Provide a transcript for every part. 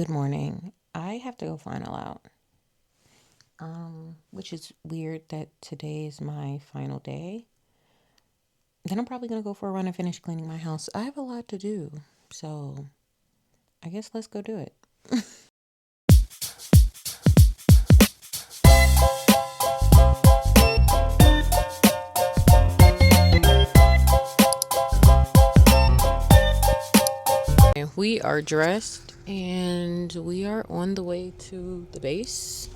Good morning. I have to go final out. Which is weird that today is my final day. Then I'm probably gonna go for a run and finish cleaning my house. I have a lot to do. So I guess let's go do it. We are dressed and we are on the way to the base.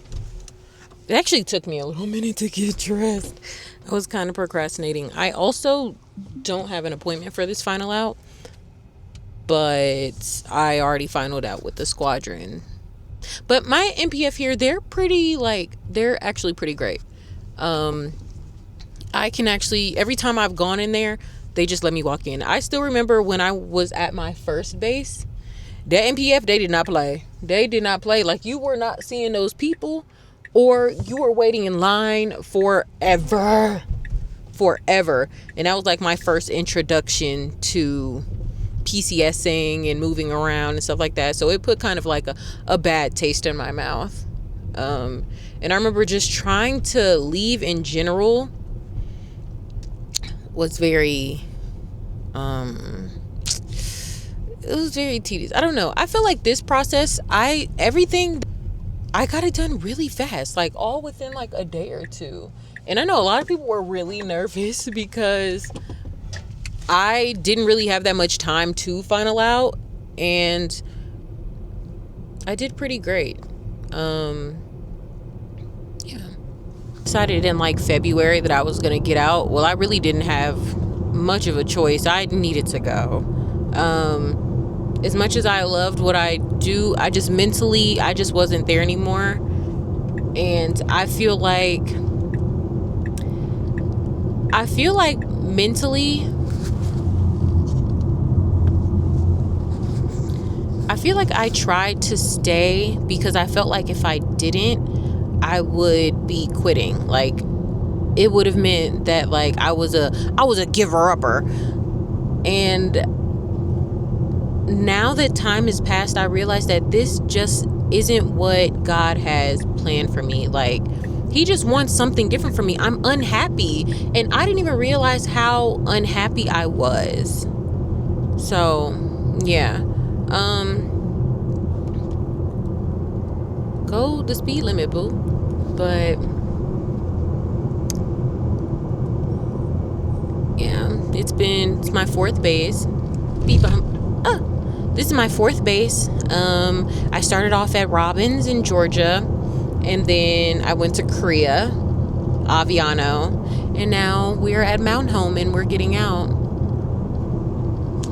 It actually took me a little minute to get dressed. I was kind of procrastinating. I also don't have an appointment for this final out, but I already finaled out with the squadron. But my MPF here, they're actually pretty great. I can actually, every time I've gone in there, they just let me walk in. I still remember when I was at my first base, that MPF, they did not play. They did not play. Like, you were not seeing those people, or you were waiting in line forever. Forever. And that was like my first introduction to PCSing and moving around and stuff like that. So it put kind of like a bad taste in my mouth. And I remember just trying to leave in general was very it was very tedious. I don't know. I feel like this process, everything I got it done really fast, like all within like a day or two. And I know a lot of people were really nervous because I didn't really have that much time to final out, and I did pretty great. Yeah. Decided in like February that I was gonna get out. Well, I really didn't have much of a choice. I needed to go. As much as I loved what I do, I just mentally, I just wasn't there anymore. And I feel like mentally, I feel like I tried to stay because I felt like if I didn't, I would be quitting. Like, it would have meant that like I was a giver upper. And now that time has passed, I realize that this just isn't what God has planned for me. Like, he just wants something different from me. I'm unhappy, and I didn't even realize how unhappy I was. So yeah. Go the speed limit, boo. But yeah, it's my fourth base. Beep bump. This is my fourth base. I started off at Robbins in Georgia, and then I went to Korea, Aviano, and now we're at Mount Home and we're getting out.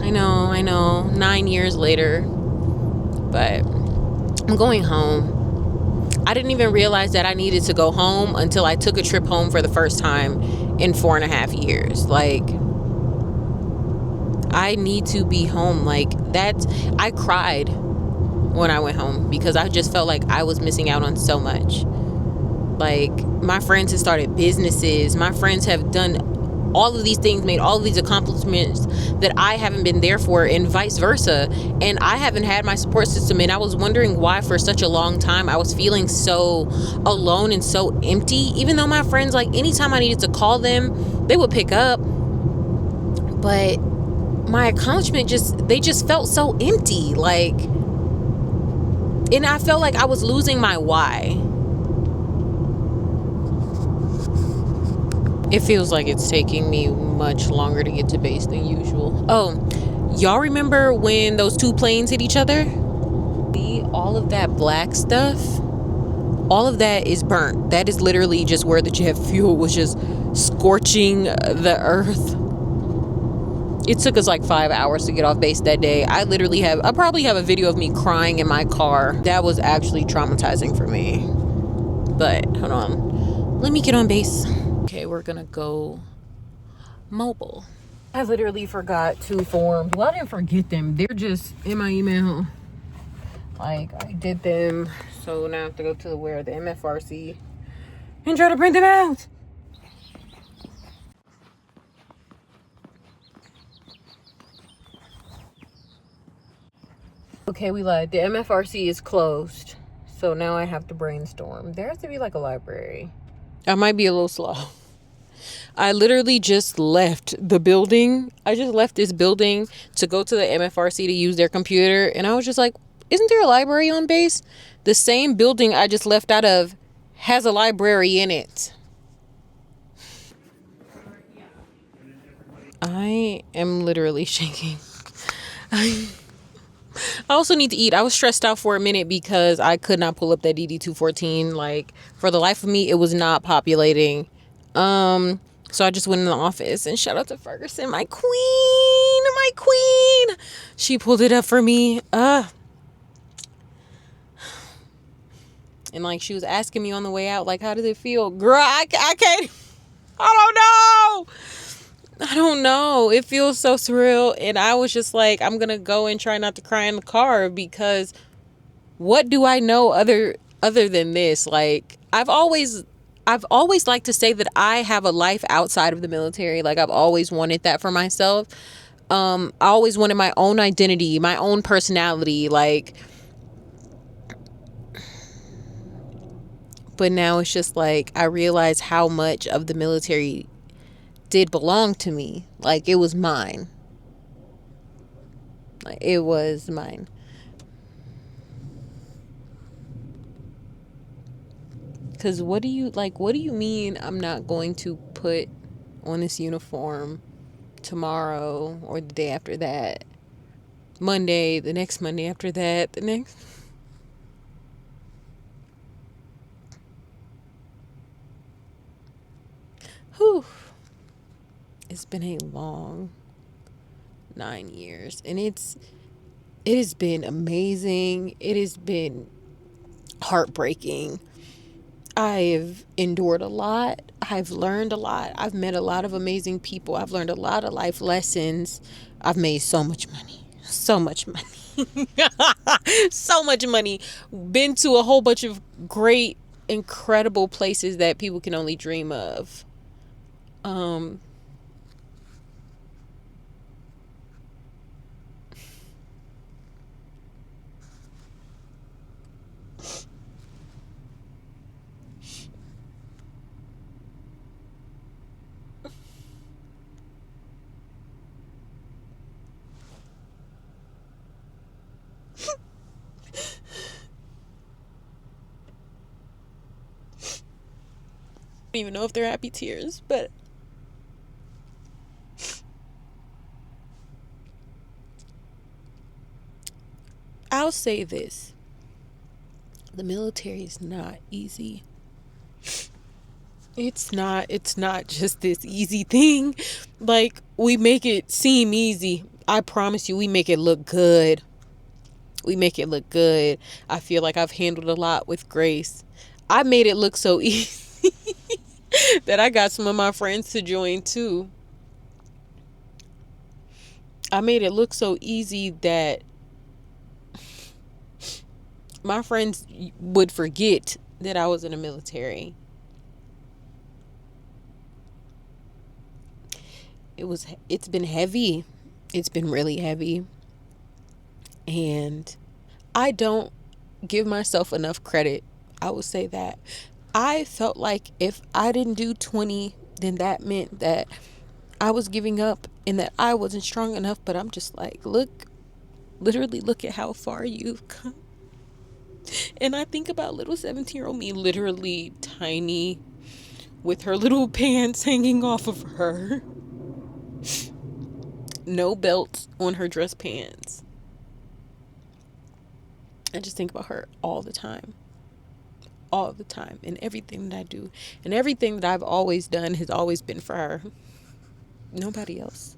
I know, 9 years later, but I'm going home. I didn't even realize that I needed to go home until I took a trip home for the first time in 4.5 years. Like, I need to be home. Like, I cried when I went home because I just felt like I was missing out on so much. Like, my friends have started businesses. My friends have done all of these things, made all of these accomplishments that I haven't been there for, and vice versa. And I haven't had my support system. And I was wondering why for such a long time I was feeling so alone and so empty, even though my friends, like, anytime I needed to call them, they would pick up. But my accomplishment they just felt so empty. Like, and I felt like I was losing my why. It feels like it's taking me much longer to get to base than usual. Oh, y'all remember when those two planes hit each other? All of that black stuff, all of that is burnt. That is literally just where the jet fuel was just scorching the earth. It took us like 5 hours to get off base that day. I probably have a video of me crying in my car. That was actually traumatizing for me. But hold on, let me get on base. Okay, we're gonna go mobile. I literally forgot 2 forms. Well, I didn't forget them. They're just in my email. Like, I did them. So now I have to go to the MFRC and try to print them out. Okay, we lied. The MFRC is closed. So now I have to brainstorm. There has to be like a library. I might be a little slow. I literally just left the building. I just left this building to go to the MFRC to use their computer. And I was just like, isn't there a library on base? The same building I just left out of has a library in it. I am literally shaking. I also need to eat. I was stressed out for a minute because I could not pull up that DD214. Like, for the life of me, it was not populating. So I just went in the office, and shout out to Ferguson, my queen, my queen. She pulled it up for me. And like, she was asking me on the way out, like, how does it feel? Girl, I can't. I don't know. It feels so surreal. And I was just like, I'm going to go and try not to cry in the car, because what do I know other than this? Like, I've always liked to say that I have a life outside of the military. Like, I've always wanted that for myself. I always wanted my own identity, my own personality. Like, but now it's just like, I realize how much of the military did belong to me. Like, it was mine. Like, it was mine. Because what do you mean I'm not going to put on this uniform tomorrow or the day after that, Monday, the next Monday after that, the next. Whew. It's been a long 9 years, and it has been amazing. It has been heartbreaking. I've endured a lot. I've learned a lot. I've met a lot of amazing people. I've learned a lot of life lessons. I've made so much money. So much money. So much money. Been to a whole bunch of great, incredible places that people can only dream of. I don't even know if they're happy tears, but I'll say this. The military is not easy. It's not just this easy thing. Like, we make it seem easy. I promise you, we make it look good. We make it look good. I feel like I've handled a lot with grace. I made it look so easy that I got some of my friends to join too. I made it look so easy that my friends would forget that I was in the military. It's been heavy. It's been really heavy. And I don't give myself enough credit. I would say that. I felt like if I didn't do 20, then that meant that I was giving up and that I wasn't strong enough. But I'm just like, literally look at how far you've come. And I think about little 17-year-old me, literally tiny, with her little pants hanging off of her. No belt on her dress pants. I just think about her all the time. All the time. And everything that I do. And everything that I've always done has always been for her. Nobody else.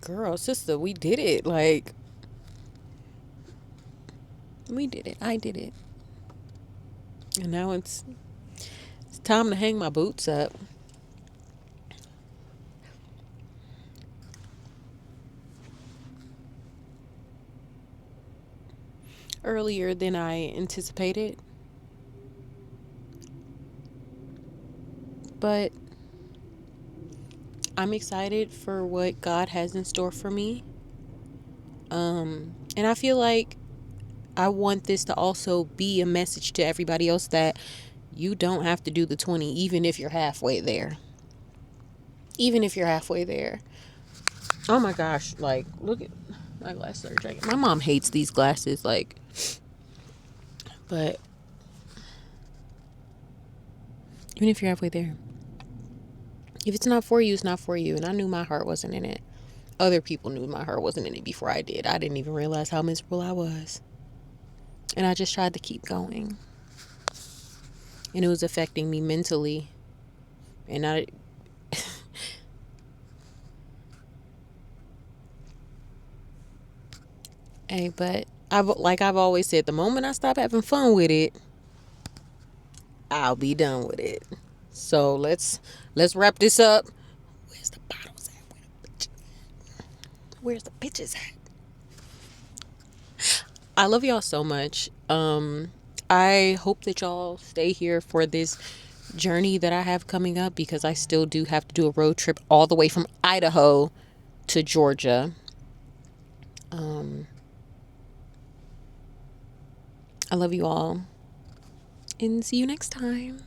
Girl, sister, we did it. Like, we did it. I did it. And now it's time to hang my boots up. Earlier than I anticipated. But I'm excited for what God has in store for me. And I feel like I want this to also be a message to everybody else that you don't have to do the 20, even if you're halfway there. Even if you're halfway there. Oh my gosh, like, look at my glasses are jagged. My mom hates these glasses, like, but even if you're halfway there, if it's not for you, it's not for you. And I knew my heart wasn't in it. Other people knew my heart wasn't in it before I did. I didn't even realize how miserable I was. And I just tried to keep going. And it was affecting me mentally. And I... Hey, but I've always said, the moment I stop having fun with it, I'll be done with it. So let's wrap this up. Where's the bottles at? Where's the bitches at? I love y'all so much. I hope that y'all stay here for this journey that I have coming up, because I still do have to do a road trip all the way from Idaho to Georgia. I love you all, and see you next time.